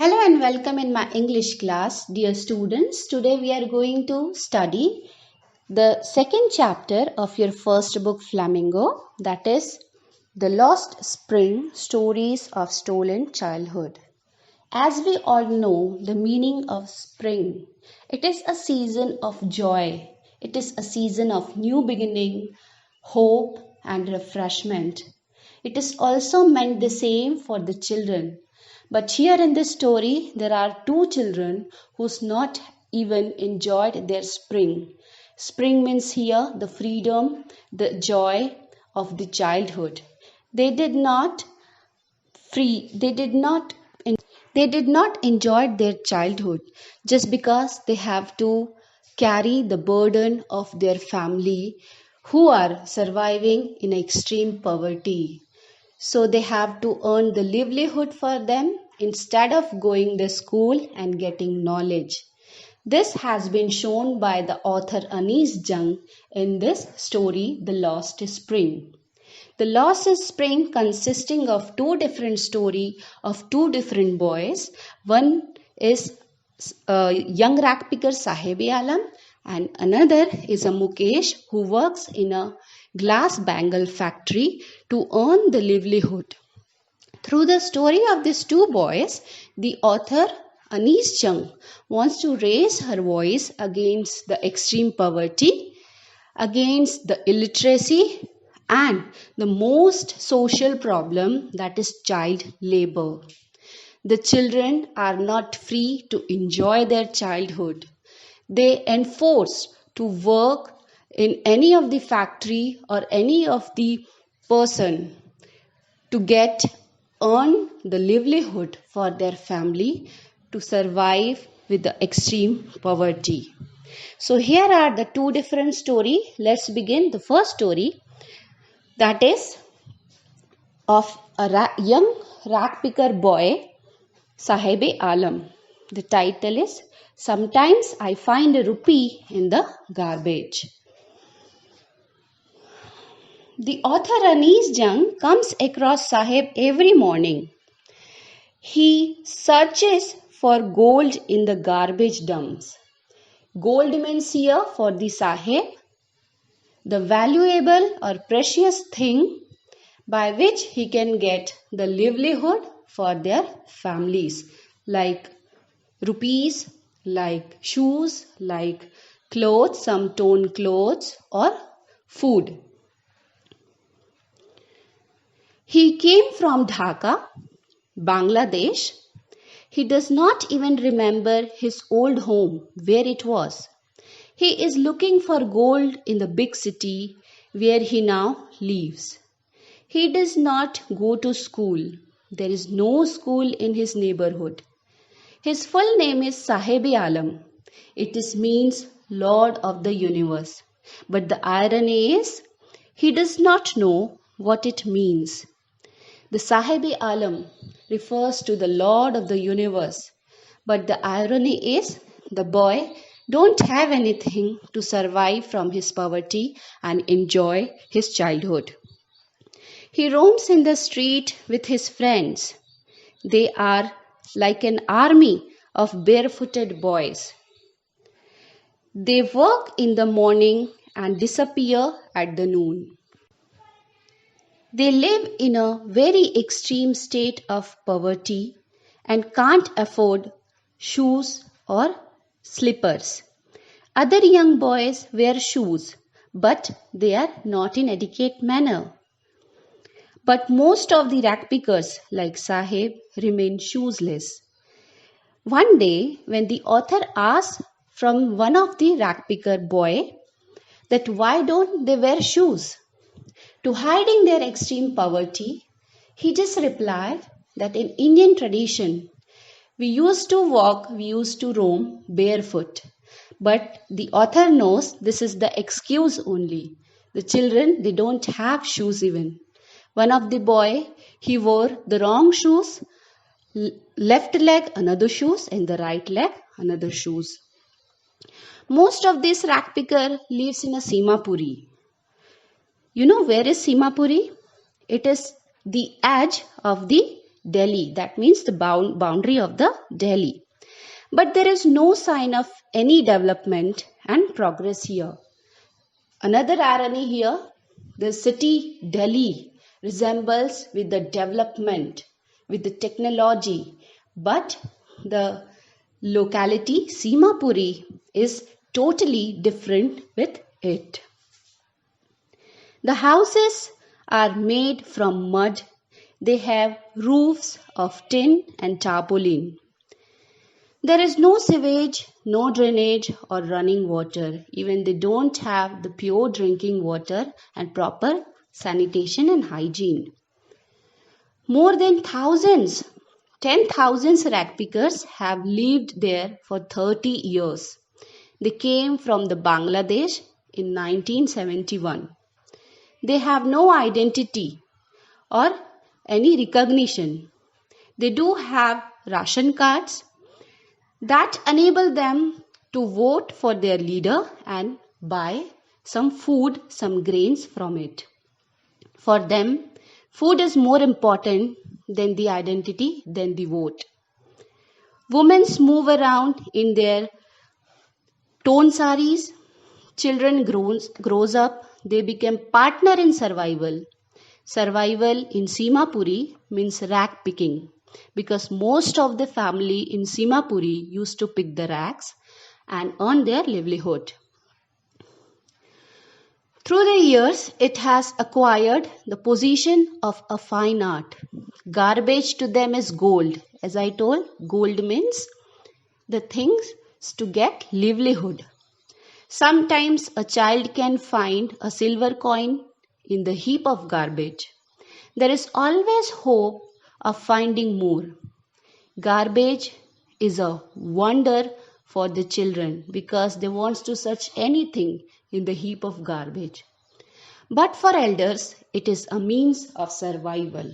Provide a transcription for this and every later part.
Hello and welcome in my English class, dear students. Today we are going to study the second chapter of your first book, Flamingo, that is The Lost Spring Stories of Stolen Childhood. As we all know, the meaning of spring, it is a season of joy. It is a season of new beginning, hope, and refreshment. It is also meant the same for the children. But here in this story, there are two children who's not even enjoyed their spring. Spring means here the freedom, the joy of the childhood. They did not free, they did not enjoy their childhood just because they have to carry the burden of their family who are surviving in extreme poverty. So they have to earn the livelihood for them instead of going to school and getting knowledge. This has been shown by the author Anis Jung in this story, The Lost Spring. The Lost Spring consisting of two different story of two different boys. One is young ragpicker Sahebi Alam and another is a Mukesh who works in a glass bangle factory to earn the livelihood. Through the story of these two boys, the author Anis Jung wants to raise her voice against the extreme poverty, against the illiteracy, and the most social problem, that is child labor. The children are not free to enjoy their childhood. They enforced to work in any of the factory or any of the person to get earn the livelihood for their family to survive with the extreme poverty. So here are the two different story. Let's begin the first story, that is of a young ragpicker boy, Sahebi Alam. The title is Sometimes I Find a Rupee in the Garbage. The author Anis Jung comes across Saheb every morning. He searches for gold in the garbage dumps. Gold means here for the Saheb the valuable or precious thing by which he can get the livelihood for their families, like rupees, like shoes, like clothes, some torn clothes, or food. He came from Dhaka, Bangladesh. He does not even remember his old home, where it was. He is looking for gold in the big city where he now lives. He does not go to school. There is no school in his neighborhood. His full name is Sahebi Alam. It means Lord of the Universe. But the irony is, he does not know what it means. The Sahebi Alam refers to the Lord of the Universe. But the irony is, the boy don't have anything to survive from his poverty and enjoy his childhood. He roams in the street with his friends. They are like an army of barefooted boys. They work in the morning and disappear at the noon. They live in a very extreme state of poverty and can't afford shoes or slippers. Other young boys wear shoes, but they are not in adequate manner. But most of the ragpickers, like Saheb, remain shoeless. One day, when the author asked from one of the ragpicker boy that why don't they wear shoes? To hiding their extreme poverty, he just replied that in Indian tradition, we used to roam barefoot. But the author knows this is the excuse only. The children, they don't have shoes even. One of the boy, he wore the wrong shoes, left leg another shoes and the right leg another shoes. Most of this ragpicker lives in a Simapuri. You know where is Simapuri? It is the edge of the Delhi. That means the boundary of the Delhi. But there is no sign of any development and progress here. Another irony here, the city Delhi resembles with the development, with the technology, but the locality Simapuri is totally different with it. The houses are made from mud. They have roofs of tin and tarpaulin. There is no sewage, no drainage or running water. Even they don't have the pure drinking water and proper sanitation and hygiene. More than thousands, 10,000 rag pickers have lived there for 30 years. They came from the Bangladesh in 1971. They have no identity or any recognition. They do have ration cards that enable them to vote for their leader and buy some food, some grains from it. For them, food is more important than the identity, than the vote. Women move around in their torn saris. Children grows up. They become partner in survival. Survival in Simapuri means rag picking, because most of the family in Simapuri used to pick the rags and earn their livelihood. Through the years, it has acquired the position of a fine art. Garbage to them is gold. As I told, gold means the things to get livelihood. Sometimes a child can find a silver coin in the heap of garbage. There is always hope of finding more. Garbage is a wonder for the children because they want to search anything in the heap of garbage. But for elders, it is a means of survival.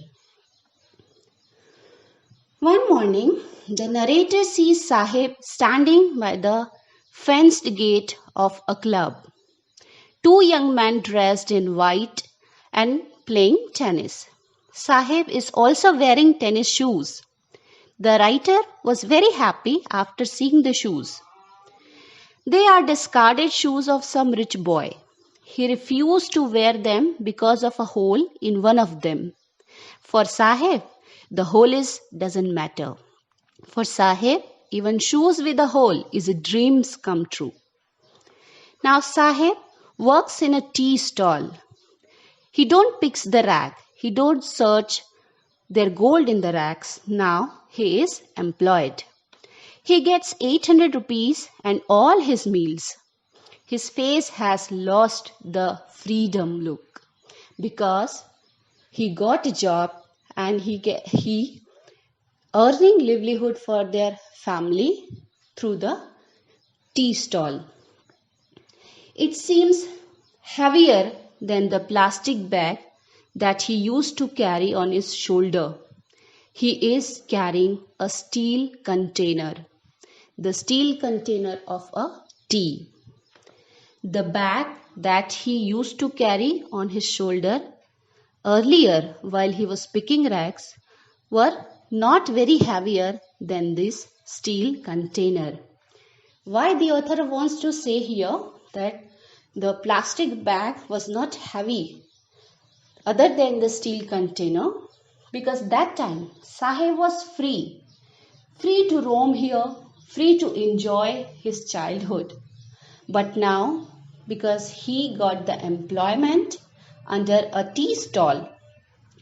One morning, the narrator sees Sahib standing by the fenced gate of a club. Two young men dressed in white and playing tennis. Sahib is also wearing tennis shoes. The writer was very happy after seeing the shoes. They are discarded shoes of some rich boy. He refused to wear them because of a hole in one of them. For Sahib, the hole doesn't matter. For Sahib, even shoes with a hole is a dreams come true. Now Sahib works in a tea stall. He don't pick the rag. He don't search their gold in the rags. Now he is employed. He gets 800 rupees and all his meals. His face has lost the freedom look because he got a job and he earning livelihood for their family through the tea stall. It seems heavier than the plastic bag that he used to carry on his shoulder. He is carrying a steel container, the steel container of a tea. The bag that he used to carry on his shoulder earlier while he was picking rags were not very heavier than this steel container. Why the author wants to say here that the plastic bag was not heavy other than the steel container? Because that time Sahib was free to roam here, free to enjoy his childhood. But now, because he got the employment under a tea stall,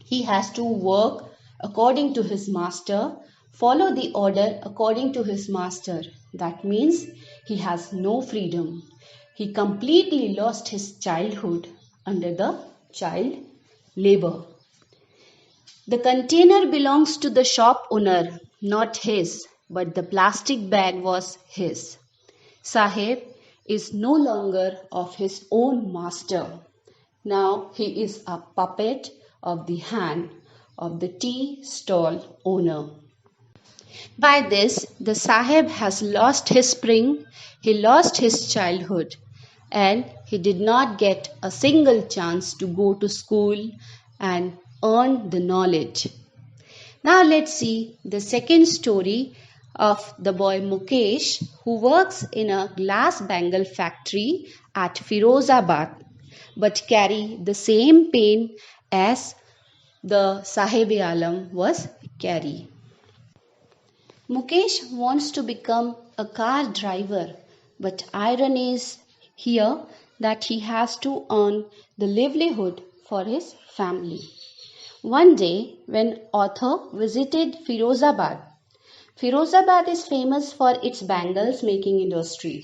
he has to work according to his master, follow the order according to his master. That means he has no freedom. He completely lost his childhood under the child labor. The container belongs to the shop owner, not his, but the plastic bag was his. Sahib is no longer of his own master. Now he is a puppet of the hand of the tea stall owner. By this, the Sahib has lost his spring, he lost his childhood, and he did not get a single chance to go to school and earn the knowledge. Now let's see the second story of the boy Mukesh, who works in a glass bangle factory at Firozabad but carry the same pain as the Sahib-e-Alam was carry. Mukesh wants to become a car driver, but iron is here that he has to earn the livelihood for his family. One day, when author visited Firozabad is famous for its bangles making industry.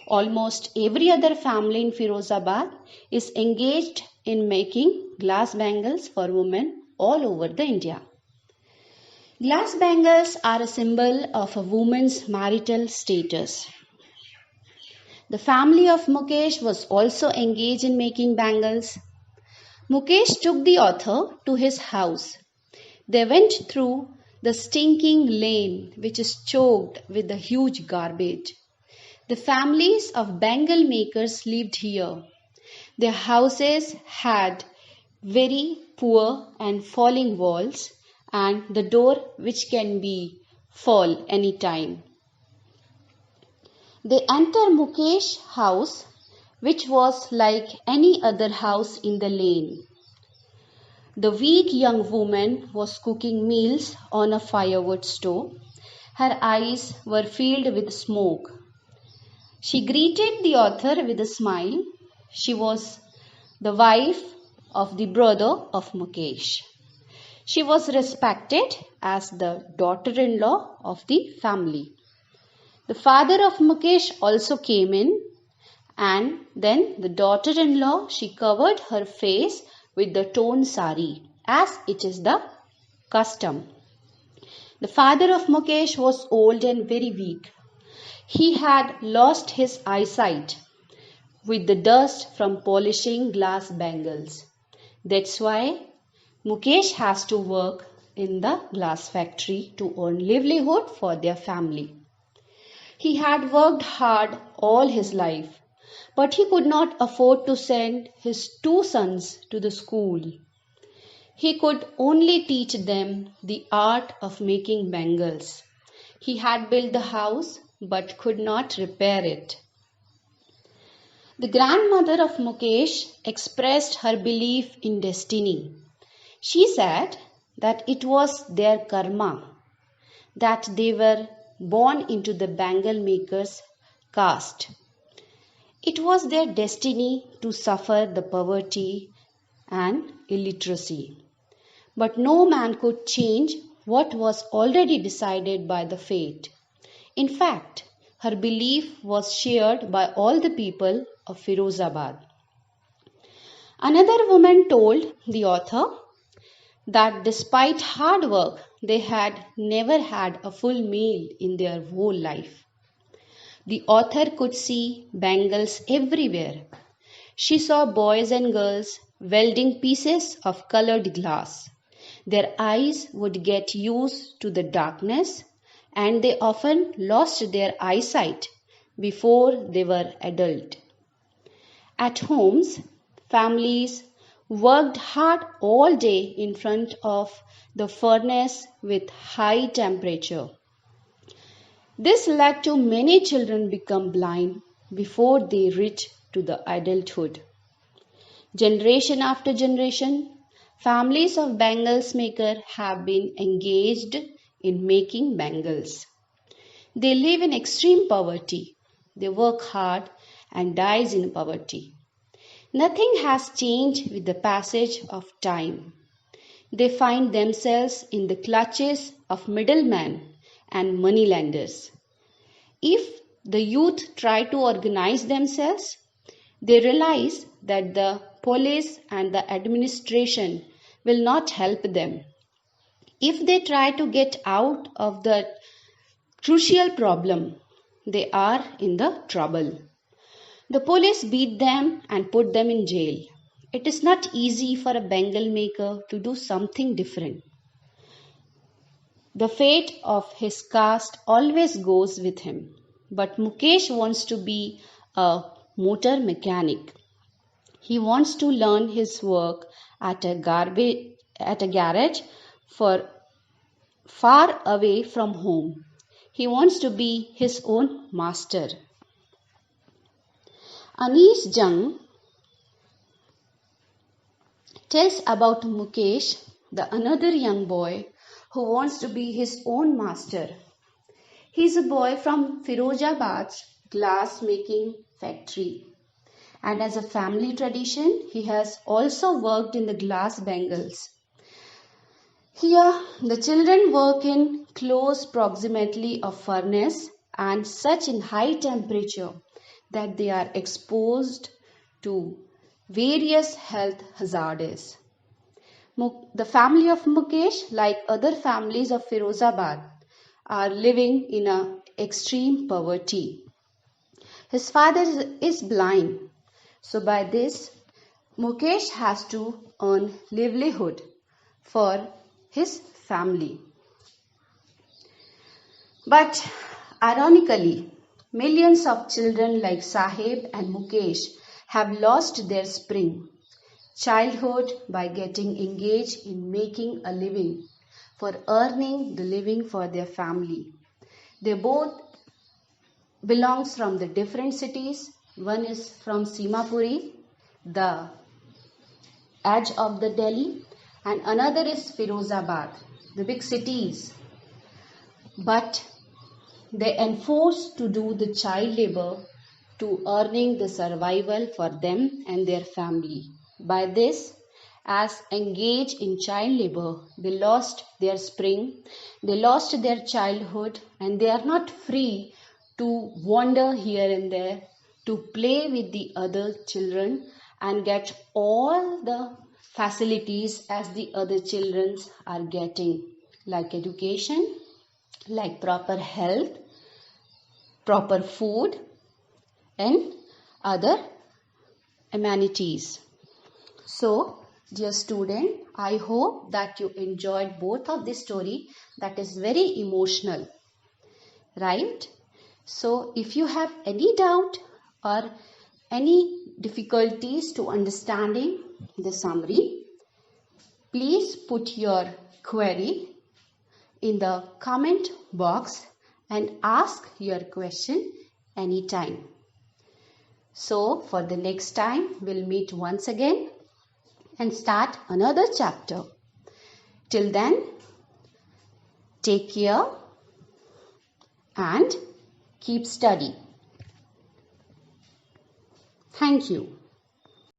Almost every other family in Firozabad is engaged in making glass bangles for women all over the India. Glass bangles are a symbol of a woman's marital status. The family of Mukesh was also engaged in making bangles. Mukesh took the author to his house. They went through the stinking lane which is choked with the huge garbage. The families of bangle makers lived here. Their houses had very poor and falling walls and the door which can be fall anytime. They enter Mukesh's house, which was like any other house in the lane. The weak young woman was cooking meals on a firewood stove. Her eyes were filled with smoke. She greeted the author with a smile. She was the wife of the brother of Mukesh. She was respected as the daughter-in-law of the family. The father of Mukesh also came in, and then the daughter-in-law, she covered her face with the torn sari, as it is the custom. The father of Mukesh was old and very weak. He had lost his eyesight with the dust from polishing glass bangles. That's why Mukesh has to work in the glass factory to earn livelihood for their family. He had worked hard all his life, but he could not afford to send his two sons to the school. He could only teach them the art of making bangles. He had built the house but could not repair it. The grandmother of Mukesh expressed her belief in destiny. She said that it was their karma, that they were born into the bangle maker's caste. It was their destiny to suffer the poverty and illiteracy. But no man could change what was already decided by the fate. In fact, her belief was shared by all the people of Firozabad. Another woman told the author that despite hard work, they had never had a full meal in their whole life. The author could see bangles everywhere. She saw boys and girls welding pieces of colored glass. Their eyes would get used to the darkness and they often lost their eyesight before they were adult. At homes, families worked hard all day in front of the furnace with high temperature. This led to many children become blind before they reach to the adulthood. Generation after generation, families of bangles makers have been engaged in making bangles. They live in extreme poverty. They work hard and dies in poverty. Nothing has changed with the passage of time. They find themselves in the clutches of middlemen and moneylenders. If the youth try to organize themselves, they realize that the police and the administration will not help them. If they try to get out of the crucial problem, they are in the trouble. The police beat them and put them in jail. It is not easy for a bangle maker to do something different. The fate of his caste always goes with him. But Mukesh wants to be a motor mechanic. He wants to learn his work at a garage for far away from home. He wants to be his own master. Anish Jung tells about Mukesh, the another young boy who wants to be his own master. He is a boy from Firozabad's glass making factory, and as a family tradition, he has also worked in the glass bangles. Here, the children work in close proximity of furnace and such in high temperature that they are exposed to various health hazards. The family of Mukesh, like other families of Firozabad, are living in a extreme poverty. His father is blind, so by this, Mukesh has to earn livelihood for his family. But ironically, millions of children like Sahib and Mukesh have lost their spring childhood by getting engaged in making a living for earning the living for their family. They both belongs from the different cities. One is from Simapuri, the edge of the Delhi, and another is Firozabad, the big cities. But they enforced to do the child labor to earning the survival for them and their family. By this, as engaged in child labor, they lost their spring, they lost their childhood, and they are not free to wander here and there, to play with the other children and get all the facilities as the other children are getting, like education, like proper health, proper food, and other amenities. So, dear student, I hope that you enjoyed both of this story that is very emotional, right? So, if you have any doubt or any difficulties to understanding the summary, please put your query in the comment box and ask your question anytime. So, for the next time, we'll meet once again and start another chapter. Till then, take care and keep study. Thank you.